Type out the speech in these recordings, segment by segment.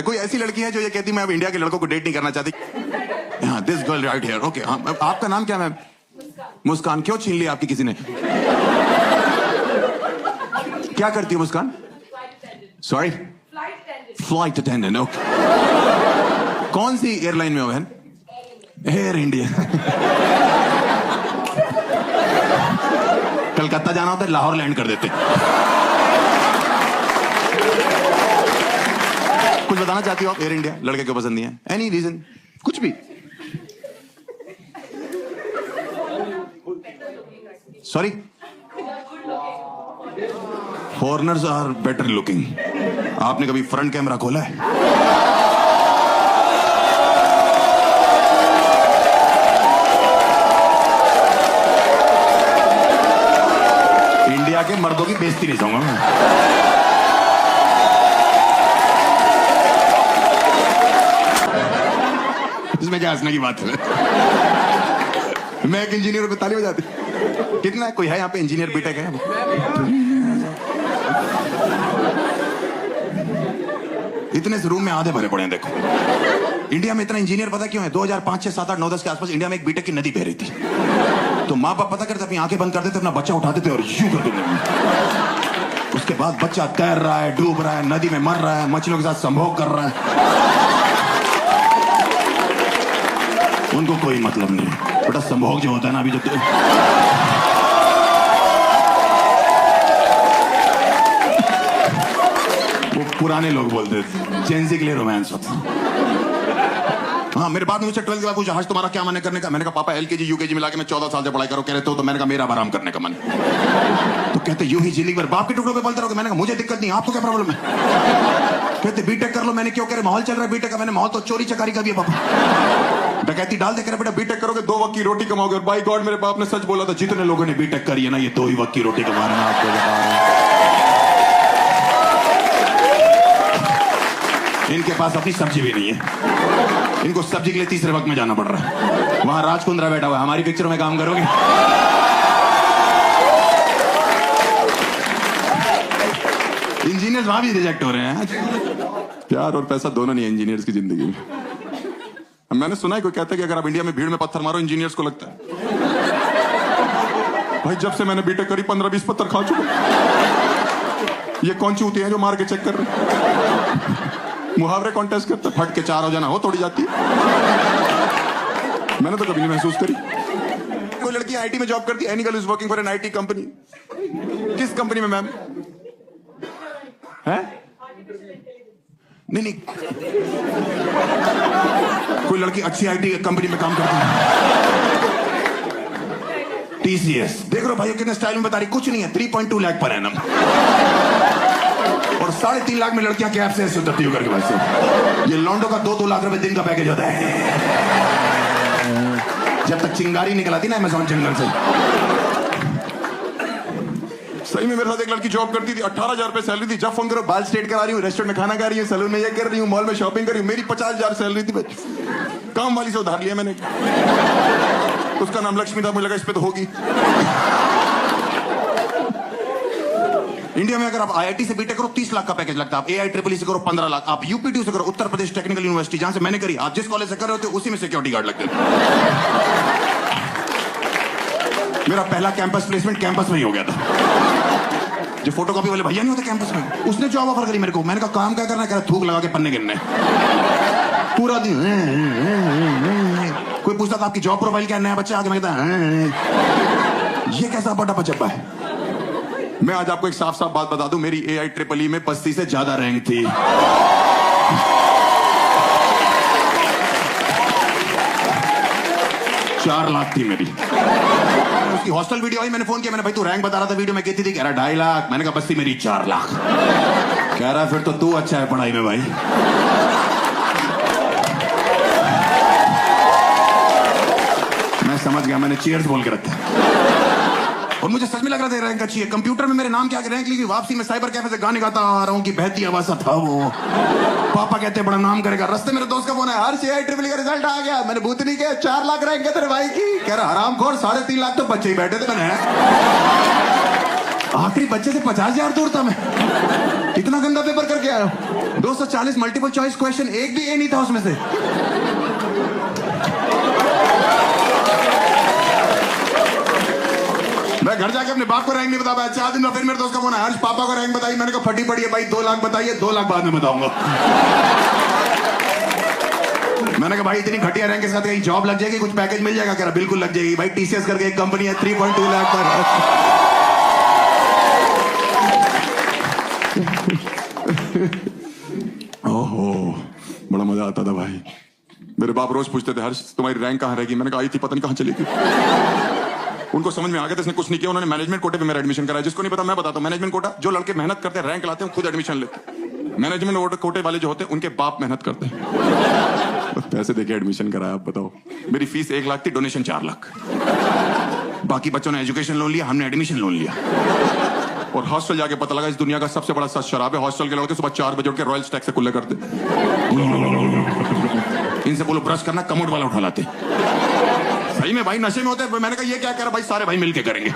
कोई ऐसी लड़की है जो ये कहती मैं अब इंडिया के लड़कों को डेट नहीं करना चाहती? हाँ, this girl right here. Okay, हाँ, आपका नाम क्या मैम? मुस्कान। क्यों छीन लिया आपकी किसी ने? क्या करती है Muskaan? Sorry, flight attendant. Okay, कौन सी एयरलाइन में हो बहन? Air India. कलकत्ता जाना होता है, लाहौर लैंड कर देते। कुछ बताना चाहती हो आप? एयर इंडिया लड़के क्यों पसंद नहीं है? Any reason? कुछ भी? Sorry, foreigners are better looking. आपने कभी फ्रंट कैमरा खोला है? इंडिया के मर्दों की बेइज्जती नहीं चाहूंगा मैं। इसमें क्या हंसने की बात है? मैं एक इंजीनियर पे ताली बजाती। कितना है? कोई है यहाँ पे इंजीनियर बीटेक है? इतने से रूम में आधे भरे पड़े हैं। देखो, इंडिया में इतना इंजीनियर पता क्यों है? 2005, 6, 7, 8, 9, 10 के आसपास इंडिया में एक बीटेक की नदी बह रही थी। तो माँ बाप पता करते अपनी आंखें बंद कर देते, अपना बच्चा उठाते थे और यूं कर देते। उसके बाद बच्चा तैर रहा है, डूब रहा है, नदी में मर रहा है, मछलियों के साथ संभोग कर रहा है। उनको कोई मतलब नहीं। बेटा संभोग जो होता है ना, अभी जो वो पुराने लोग बोलते थे, जेंजी के लिए रोमांस होता। हाँ, मेरे बाद में मुझसे 12th के बाद पूछा, आज तुम्हारा क्या मन है करने का? मैंने कहा पापा LKG UKG मिला के मैं 14 साल से पढ़ाई करो। कह रहे तो मैंने कहा मेरा आराम करने का मन। तो कहते यूं ही जिंदगी भर बाप के टुकड़ों पे बोलते रहोगे। मैंने कहा मुझे दिक्कत नहीं, आपको क्या प्रॉब्लम है? कहते बीटेक कर लो। मैंने क्यों? कह रहे माहौल चल रहा है बीटेक का। मैंने माहौल तो चोरी चकारी का भी है पापा। डकैती डाल दे। कह रहे बेटा बीटेक करोगे 2 वक्त की रोटी कमाओगे। और बाय गॉड मेरे बाप ने सच बोला था, जितने लोगों ने बीटेक करी है ना, ये 2 ही वक्त की रोटी कमा रहे हैं। आपको बता रहे हैं, इनके पास अपनी सब्जी भी नहीं है। इनको सब्जी के लिए तीसरे वक्त में जाना पड़ रहा है। वहां राजकुंद्रा बैठा हुआ है। हमारी पिक्चरों में काम करोगे? इंजीनियर्स वहां भी रिजेक्ट हो रहे हैं। प्यार और पैसा दोनों नहीं है इंजीनियर्स की जिंदगी में। मैंने सुना है कोई कहता है कि अगर आप इंडिया में भीड़ में पत्थर मारो इंजीनियर्स को लगता है। भाई जब से मैंने बीटेक करी 15-20 पत्थर खा चुका। ये कौन चूती है जो मार के चेक कर रहे? मुहावरे कॉन्टेस्ट करते, फट के 4 हो जाना हो तोड़ी जाती। मैंने तो कभी नहीं महसूस करी। कोई लड़की आईटी में जॉब करती है। Any girl is working for an IT company. किस कंपनी में मैम? है? नहीं, कोई लड़की अच्छी आईटी कंपनी में काम करती है। TCS। देख रहे हो भाई कितने स्टाइल में बता रही। कुछ नहीं है, 3.2 लाख पर एनम। और 3.5 लाख में लड़कियां कैब से ऐसे उतरती हो करके वैसे। ये लॉन्डो का 2-2 लाख रुपए दिन का पैकेज होता है। जब तक चिंगारी निकल आती ना अमेज़न जंगल से। सही में मेरे साथ एक लड़की जॉब करती थी, 18,000 रुपए सैलरी थी। जब फोन करो बाल स्ट्रेट करा रही हूँ, रेस्टोरेंट में खाना खा रही हूँ, सैलून में ये कर रही हूँ, मॉल में शॉपिंग कर रही हूँ। मेरी 50,000 सैलरी थी। काम वाली से उधार लिया मैंने। उसका नाम लक्ष्मी था। मुझे लगा इस पे तो होगी। इंडिया में अगर आप IIT से बीटेक करो 30 लाख का पैकेज लगता है। आप AIEEE से करो 15 लाख। आप UPTU से करो, उत्तर प्रदेश टेक्निकल यूनिवर्सिटी, जहां से मैंने करी, आप जिस कॉलेज से कर रहे होते उसी में सिक्योरिटी गार्ड लगते थे। मेरा पहला कैंपस प्लेसमेंट कैंपस में ही हो गया था। जो फोटोकॉपी वाले भैया नहीं होते कैंपस में, उसने जॉब ऑफर करी मेरे को। मैंने कहा काम क्या करना है? कह रहा थूक लगा के पन्ने गिनने। पूरा दिन कोई पूछता था आपकी जॉब प्रोफाइल क्या? नया बच्चा आके मैं कहता ये कैसा बड़ा बचप्पा है। मैं आज आपको एक साफ साफ बात बता दूं, मेरी AIEEE में 85 से ज्यादा रैंक थी। 4 लाख थी मेरी। उसकी हॉस्टल वीडियो आई, मैंने फोन किया। मैंने भाई तू रैंक बता रहा था वीडियो में, कहती थी। कह रहा 2.5 लाख। मैंने कहा बस थी मेरी 4 लाख। कह रहा फिर तो तू अच्छा है पढ़ाई में भाई। मैं समझ गया, मैंने चीयर्स बोल के रखा। और मुझे सच में लग रहा था रैंक अच्छी है। कंप्यूटर में मेरे नाम के आगे रैंक लिखी। वापसी में साइबर कैफे से गाने गाता आ रहा हूँ कि बहती आवाज था वो। पापा कहते बड़ा नाम करेगा। रास्ते मेरे दोस्त का फोन है, हर AIEEE का रिजल्ट आ गया। मैंने भूत नहीं किया, 4 लाख रैंक है तेरे भाई की। कह रहा हरामखोर, 3.5 लाख तो बच्चे ही बैठे थे। मैंने आखिरी बच्चे से 50,000 दूर था मैं। इतना गंदा पेपर करके आया। 240 मल्टीपल चॉइस क्वेश्चन, एक भी ए नहीं था उसमें से। मैं घर जाके अपने बाप को रैंक नहीं बता पाया। 4 दिन में फिर मेरे दोस्त का फोन आया, हर्ष पापा को रैंक बताई। मैंने कहा फटी पड़ी है भाई, 2 लाख बताइए, 2 लाख बाद में बताऊंगा। मैंने कहा भाई इतनी घटिया रैंक के साथ कहीं जॉब लग जाएगी, कुछ पैकेज मिल जाएगा? कह रहा बिल्कुल लग जाएगी भाई, टीसीएस करके एक कंपनी है, 3.2 लाख पर। ओहो बड़ा मजा आता था भाई। मेरे बाप रोज पूछते थे हर्ष तुम्हारी रैंक कहाँ रहेगी? मैंने कहा आई थी पता नहीं कहाँ चली गई। उनको समझ में आ गया था इसने कुछ नहीं किया, उन्होंने मैनेजमेंट कोटे पे मेरा एडमिशन कराया। जिसको नहीं पता मैं बताता हूँ, मैनेजमेंट कोटा जो लड़के मेहनत करते हैं, रैंक लाते हैं, खुद एडमिशन लेते। मैनेजमेंट कोटे वाले जो होते हैं उनके बाप मेहनत करते हैं, पैसे देके एडमिशन कराया। आप बताओ, मेरी फीस 1 लाख थी, डोनेशन 4 लाख। बाकी बच्चों ने एजुकेशन लोन लिया, हमने एडमिशन लोन लिया। और हॉस्टल जाके पता लगा इस दुनिया का सबसे बड़ा सच शराब है। हॉस्टल के लड़के सुबह 4 बजे उठ के रॉयल स्टैक से कुल्ले करते, इनसे बोलो ब्रश करना, कमोड वाला उठा लाते। सही में भाई नशे में होते हैं। मैंने कहा ये क्या कर रहा भाई, सारे भाई मिलके करेंगे।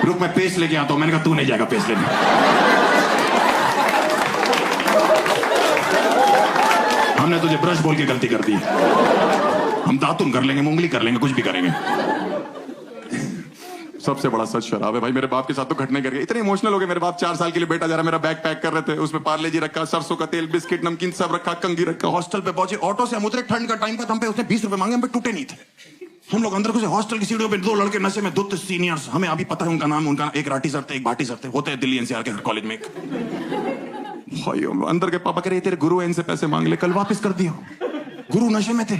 रुक मैं पेस्ट लेके आता हूं। मैंने कहा तू नहीं जाएगा पेस्ट लेने। हमने तुझे ब्रश बोल के गलती कर दी, हम दातुन कर लेंगे, मुंगली कर लेंगे, कुछ भी करेंगे। सबसे बड़ा सच शराब है भाई। मेरे बाप के साथ तो घटने कर गए, इतने इमोशनल हो गए मेरे बाप। 4 साल के लिए बेटा जा रहा, मेरा बैग पैक कर रहे थे, उसमें पार्ले जी रखा, सरसों का तेल, बिस्किट, नमकीन सब रखा, कंगी रखा। हॉस्टल पे पहुंचे, ऑटो से हम उतरे, ठंड का टाइम था, हम पे उसने 20 रुपए मांगे, हम पे टूटे नहीं थे। हम लोग अंदर घुसे, हॉस्टल की सीढ़ियों पे 2 लड़के नशे में, 2 सीनियर्स, हमें अभी पता है उनका नाम, उनका एक राठी सर थे, एक भाटी सर थे, होते हैं दिल्ली एनसीआर के हर कॉलेज में एक। भाई अंदर के पापा कह रहे तेरे गुरु है, इनसे पैसे मांग ले, कल वापस कर दियो। गुरु नशे में थे।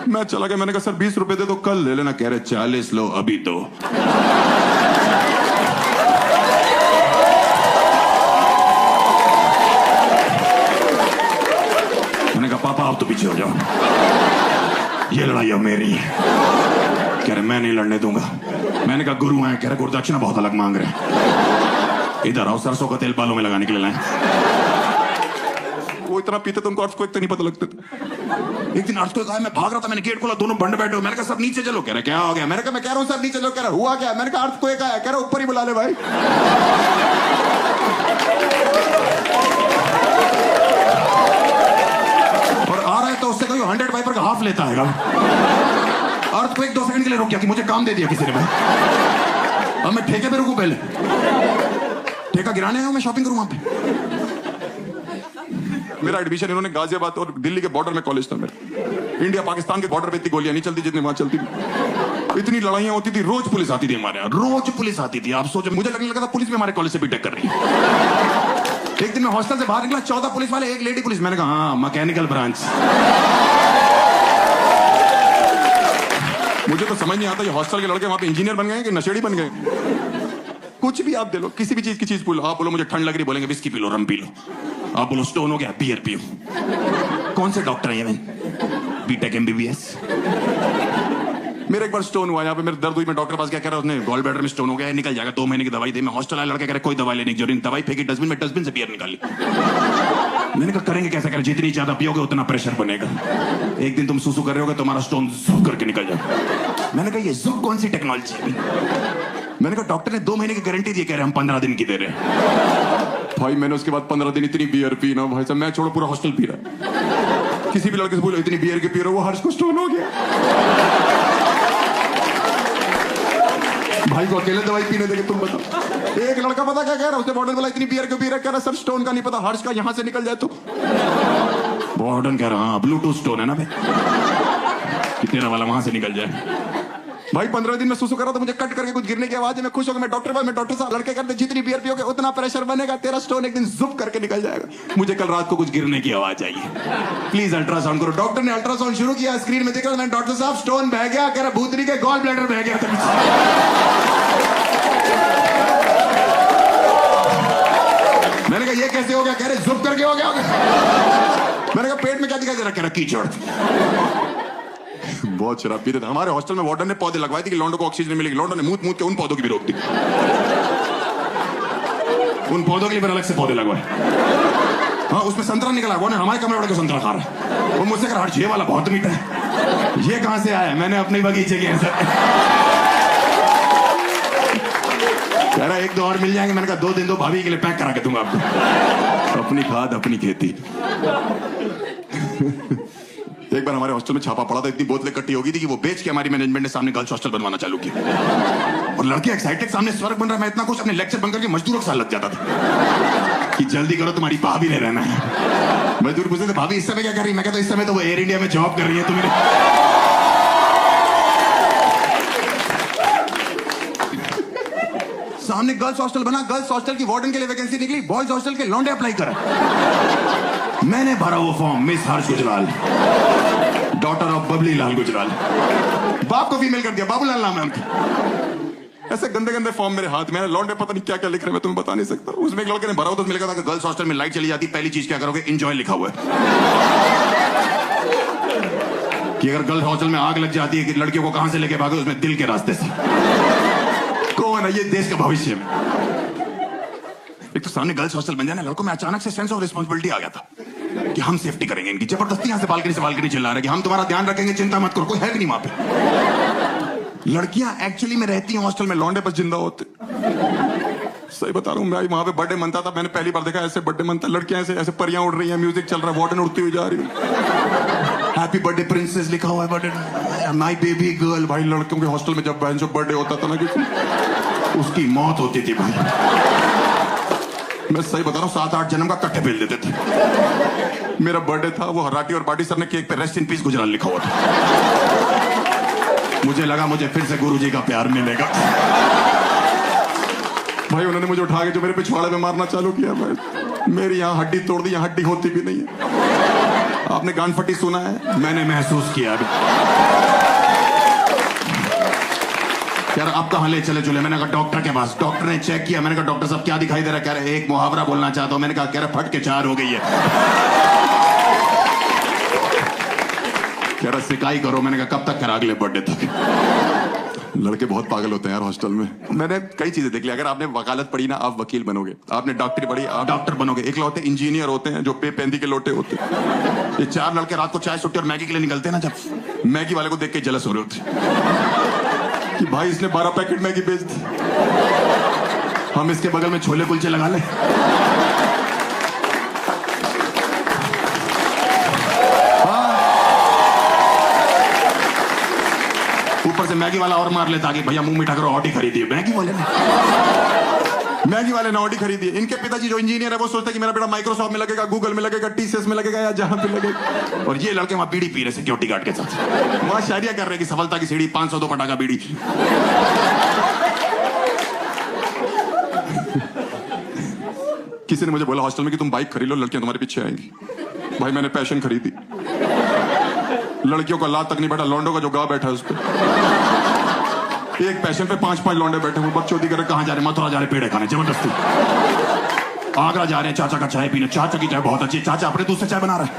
मैं चला गया, मैंने कहा सर 20 रुपए दे दो, कल ले लेना। कह रहे 40 लो अभी तो। मैंने कहा पापा आप तो पीछे हो जाओ, ये लड़ाई अब मेरी है। कह रहे मैं नहीं लड़ने दूंगा। मैंने कहा गुरु हैं। कह रहे गुरुदक्षिणा बहुत अलग मांग रहे। इधर आओ, सरसों का तेल बालों में लगाने के लिए लाए। वो इतना पीते तो उनको अर्थक्वेक तो नहीं पता लगते थे। एक दिन अर्थक्वेक आया, मैं भाग रहा था, मैंने गेट खोला, दोनों बंद बैठे हो। मैंने कहा सब नीचे चलो। कह रहे क्या हो गया? मैंने कहा मैं कह रहा हूं सब नीचे चलो। कह रहा हुआ क्या? मैंने कहा अर्थक्वेक आया। कह रहा ऊपर ही बुला ले भाई। और आ रहा है तो उससे कोई 100 वाइपर का हाफ लेता है। अर्थक्वेक 2 सेकंड के लिए रुक गया कि मुझे काम दे दिया किसी ने भाई। अब मैं ठेके पे रुकूं? पहले ठेका गिराने आया, मैं शॉपिंग करूं वहां पे। मेरा एडमिशन इन्होंने गाजियाबाद और दिल्ली के बॉर्डर में कॉलेज था मेरा। इंडिया पाकिस्तान के बॉर्डर पे इतनी गोलियां नहीं चलती जितनी वहां चलती थी। इतनी लड़ाइयां होती थी, रोज पुलिस आती थी हमारे यहाँ, रोज पुलिस आती थी। आप सोचो, मुझे लगने लगा था पुलिस भी हमारे कॉलेज से बीटेक कर रही है। एक दिन मैं हॉस्टल से बाहर निकला, 14 पुलिस वाले, एक लेडी पुलिस। मैंने कहा हाँ मैकेनिकल ब्रांच। मुझे तो समझ नहीं आता ये हॉस्टल के लड़के वहां पे इंजीनियर बन गए कि नशेड़ी बन गए। कुछ भी आप दे लो, किसी भी चीज की चीज बोलो। आप बोलो मुझे ठंड लग रही, बोलेंगे विस्की पी लो, रम पी लो। आप बोलो स्टोन हो गया, बियर पियो। कौन से डॉक्टर है बीटेक एमबीबीएस? मेरे एक बार स्टोन हुआ यहाँ पे, मेरे दर्द हुई, मैं डॉक्टर पास क्या कह रहा, उसने गॉल ब्लैडर में स्टोन हो गया है, निकल जाएगा, 2 महीने की दवाई दे। मैं हॉस्टल आया, लड़का कह रहा कोई दवाई लेने की जरूरत नहीं, दवाई फेंकी डस्टबिन में, डस्टबिन से बियर निकाली। मैंने कहा करेंगे कैसे? करें जितनी ज्यादा पियोगे उतना प्रेशर बनेगा। एक दिन तुम सुसु कर रहे होगे, तुम्हारा स्टोन जुक करके निकल जाएगा। मैंने कहा ये जुक कौन सी टेक्नोलॉजी है? मैंने कहा डॉक्टर ने 2 महीने की गारंटी दी, कह रहे हम 15 दिन की दे रहे हैं। भाई मैंने उसके बाद 15 दिन इतनी बियर पी ना भाई साहब, मैं छोड़ो पूरा हॉस्टल पी रहा। किसी भी लड़के से बोलो इतनी बियर की पी रहा, वो हर्ष को स्टोन हो गया। भाई को अकेले दवाई पीने देंगे, तुम बताओ। एक लड़का पता क्या कह रहा, उसने वार्डन बोला इतनी बियर क्यों पी रहा? कह रहा सर स्टोन का नहीं पता, हर्ष का यहाँ से निकल जाए तो। वार्डन कह रहा हाँ ब्लूटूथ स्टोन है ना भाई, कि तेरा वाला वहां से निकल जाए। भाई 15 दिन में सुसु कर रहा था, मुझे कट करके कुछ गिरने की आवाज है, मैं खुश हो गया। मैं डॉक्टर साहब, लड़के कहते जितनी बियर पियोगे उतना प्रेशर बनेगा, तेरा स्टोन एक दिन जुप करके निकल जाएगा। मुझे कल रात को कुछ गिरने की आवाज आई है, प्लीज अल्ट्रासाउंड करो। डॉक्टर ने अल्ट्रासाउंड शुरू किया, स्क्रीन में दिख रहा, मैंने डॉक्टर साहब स्टोन बह गया। कह रहा भूतनी के गॉल ब्लैडर बह गया। मैंने कहा ये कैसे हो गया? कह रहे जुप करके हो गया। मैंने कहा पेट में क्या दिखाई दे रहा? कह रहा कीचड़। बहुत शराब पीते थे। हमारे हॉस्टल में वार्डन ने पौधे लगवाए थे कि लौंडों को ऑक्सीजन मिलेगी। लौंडों ने मूत के उन पौधों की भी रोक दी। उन पौधों के लिए अलग से पौधे लगवाए। हाँ उसमें संतरा निकला, वो ने हमारे कमरे वाले को संतरा खा रहा है। वो मुझसे कह रहा ये वाला बहुत मीठा है। ये कहां से आया? मैंने अपने बगीचे के कह रहा एक दो और मिल जाएंगे। मैंने कहा 2 दिन दो, भाभी के लिए पैक करा के दूंगा आपको। अपनी खाद अपनी खेती। एक बार हमारे हॉस्टल में छापा पड़ा था, इतनी बोतलें इकट्ठी हो गई थी कि वो बेच के हमारी मैनेजमेंट ने सामने गर्ल्स हॉस्टल बनवाना चालू किया। और लड़के एक्साइटेड, सामने स्वर्ग बन रहा है। मैं इतना कुछ अपने लेक्चर बंद करके मजदूरों के साथ लग जाता था कि जल्दी करो, तुम्हारी भाभी ले रहना है। मजदूर पूछते थे भाभी इस समय क्या कर रही है? मैं कहता इस समय तो वो एयर इंडिया में जॉब कर रही है। तुम्हें सामने गर्ल्स हॉस्टल बना, गर्ल्स हॉस्टल की वार्डन के लिए वैकेंसी निकली, बॉयज हॉस्टल के लौंडे अप्लाई करा। मैंने भरा वो form, Miss Harsh Gujral, daughter of Babli Lal Gujral. बाप को फीमेल कर दिया, बाबूलाल नाम है उनका। ऐसे गंदे गंदे फॉर्म मेरे हाथ में, लौंडे पता नहीं क्या क्या लिख रहे हैं, मैं तुम्हें बता नहीं सकता। उसमें एक लड़के ने भरा हुआ, तो उसमें लिखा था कि गर्ल्स हॉस्टल में लाइट चली जाती, पहली चीज क्या करोगे? एंजॉय लिखा हुआ है कि अगर गर्ल्स हॉस्टल में आग लग जाती है कि लड़कियों को कहां से लेके भागे? उसमें दिल के रास्ते से। कौन है ये देश का भविष्य में? एक तो सामने गर्ल्स हॉस्टल बन जाने, लड़कों में अचानक से सेंस ऑफ रिस्पांसिबिलिटी आ गया था कि हम सेफ्टी करेंगे इनकी। जबरदस्ती यहां से बालकनी चिल्ला रहे कि हम तुम्हारा ध्यान रखेंगे, चिंता मत करो, कोई है भी नहीं वहां पे। लड़कियां एक्चुअली में रहती हैं हॉस्टल में, लौंडे बस जिंदा होते। सही बता रहा हूँ, मैं वहां पे बर्थडे मनता था, मैंने पहली बार देखा ऐसे बर्थडे मनता। लड़कियां ऐसे ऐसे परियां उड़ रही हैं, म्यूजिक चल रहा है, वार्डन उड़ती हुई जा रही है, हैप्पी बर्थडे प्रिंसेस लिखा हुआ है, बर्थडे माय बेबी गर्ल। भाई लड़कियों के हॉस्टल में जब बहन बर्थडे होता था ना किसी, उसकी मौत होती थी भाई। मैं सही बता रहा हूँ, 7-8 जन्म का कट्ठे फेल देते थे। मेरा बर्थडे था, वो हराटी और बाटी सर ने केक पे रेस्ट इन पीस गुजराल लिखा हुआ था। मुझे लगा मुझे फिर से गुरुजी का प्यार मिलेगा। भाई उन्होंने मुझे उठा के जो मेरे पिछवाड़े में मारना चालू किया, भाई मेरी यहाँ हड्डी तोड़ दी, यहाँ हड्डी होती भी नहीं है। आपने गान फटी सुना है? मैंने महसूस किया अभी। यार आप कहां ले चले चले? मैंने कहा डॉक्टर के पास। डॉक्टर ने चेक किया, मैंने कहा डॉक्टर साहब क्या दिखाई दे रहा है? कह रहे एक मुहावरा बोलना चाहता हूं। मैंने कहा कह रहा फट के 4 हो गई है। कह रहा सिकाई करो। मैंने कहा कब तक करा? अगले बर्थडे तक। लड़के बहुत पागल होते हैं यार हॉस्टल में। मैंने कई चीजें देख ली। अगर आपने वकालत पढ़ी ना, आप वकील बनोगे। आपने डॉक्टरी पढ़ी, आप डॉक्टर बनोगे। एक लौटे इंजीनियर होते हैं जो पे पेंदी के लोटे होते हैं। ये 4 लड़के रात को चाय सुट्टी और मैगी के लिए निकलते हैं ना, जब मैगी वाले को देख के जलस हो रहे होते कि भाई इसने 12 पैकेट मैगी बेच दी, हम इसके बगल में छोले कुलचे लगा ले। ऊपर से मैगी वाला और मार लेता कि भैया मुंह मीठा करो, ऑडी खरीदिए। मैगी वाले ने ऑडी खरीदी। इनके पिताजी जो इंजीनियर है वो सोचते कि मेरा बेटा माइक्रोसॉफ्ट में लगेगा, गूगल में लगेगा, टीसीएस में लगेगा या जहां पे लगेगा। और ये लड़के वहां बीड़ी पी रहे सिक्योरिटी गार्ड के साथ, वहां शायरिया कर रहे कि सफलता की सीढ़ी 502 पटाखा बीड़ी। किसी ने मुझे बोला हॉस्टल में कि तुम बाइक खरीद लो, लड़कियां तुम्हारे पीछे आएंगी। भाई मैंने पैशन खरीदी, लड़कियों का लात तक नहीं बैठा, लौंडों का जो गा बैठा है उस पर। एक पैशन पे 5-5 लौंडे बैठे हुए, बच्चों की कहां जा रहे? मथुरा जा रहे पेड़े खाने जबरदस्ती। आगरा जा रहे हैं चाचा का चाय पीने, चाचा की चाय बहुत अच्छी, चाचा अपने दूध से चाय बना रहा है।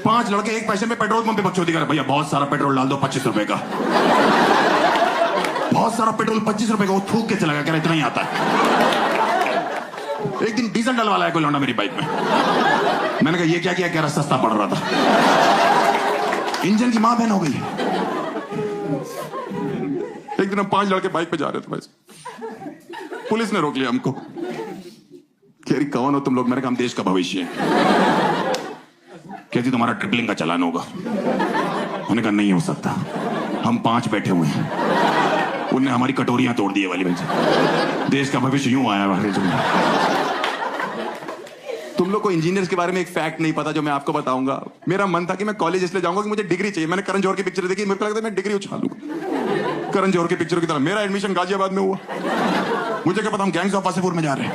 5 लड़के एक पैशन पे पेट्रोल पंप पे बच्चों की भैया बहुत सारा पेट्रोल डाल दो 25 रुपए का। बहुत सारा पेट्रोल 25 रुपए का। वो थूक के चला गया, कह रहा इतना ही आता है। एक दिन डीजल डलवा लाया कोई लौंडा मेरी बाइक में। मैंने कहा ये क्या किया? कह रहा सस्ता पड़ रहा था। इंजन की मां बहन हो गई। एक दिन हम 5 लड़के बाइक पे जा रहे थे भाई, पुलिस ने रोक लिया हमको। कह रही कौन हो तुम लोग? मैंने कहा हम देश का भविष्य है। कहती तुम्हारा ट्रिपलिंग का चालान होगा। मैंने कहा नहीं हो सकता, हम 5 बैठे हुए हैं। उनने हमारी कटोरियां तोड़ दी वाली वजह। देश का भविष्य यूं आया वाले। तुम लोग को इंजीनियर्स के बारे में एक फैक्ट नहीं पता जो मैं आपको बताऊंगा। मेरा मन था कि मैं कॉलेज इसलिए जाऊंगा कि मुझे डिग्री चाहिए। मैंने करण जौहर की पिक्चर देखी, मेरे को लगता है मैं डिग्री उछाल लूंगा करण जौहर की पिक्चर की तरह। मेरा एडमिशन गाजियाबाद में हुआ। मुझे क्या पता हम गैंग्स ऑफ वासेपुर में जा रहे हैं।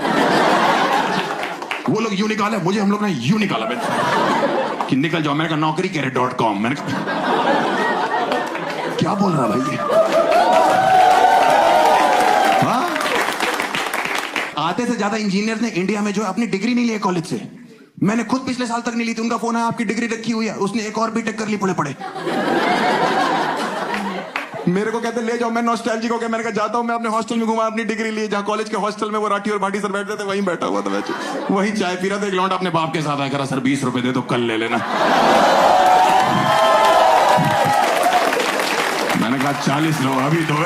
वो लोग यूं निकाले, मुझे हम लोग ने यूं निकाला कि निकल जाओ। मैंने कहा नौकरी कह रहे .com। मैंने कहा क्या बोल रहा भाई ये? आधे से ज्यादा इंजीनियर ने इंडिया में जो अपनी डिग्री नहीं ली कॉलेज से। मैंने खुद पिछले साल तक नहीं ली थी। उनका फोन है आपकी डिग्री रखी हुई है, उसने एक और बीटेक कर ली पड़े पड़े। मेरे को कहते ले जाओ, मैं नॉस्टैल्जिक हो गया। मैंने कहा जाता हूं, मैं अपने हॉस्टल में घुमा, अपनी डिग्री ली जहां कॉलेज के हॉस्टल में वो राठी और भाटी सर बैठते थे, वहीं बैठा हुआ था। वहीं चाय पी रहा था। एक लौंडा अपने बाप के साथ आया, करा सर 20 रुपए दे दो, कल ले लेना। मैंने कहा 40 लो, अभी दो।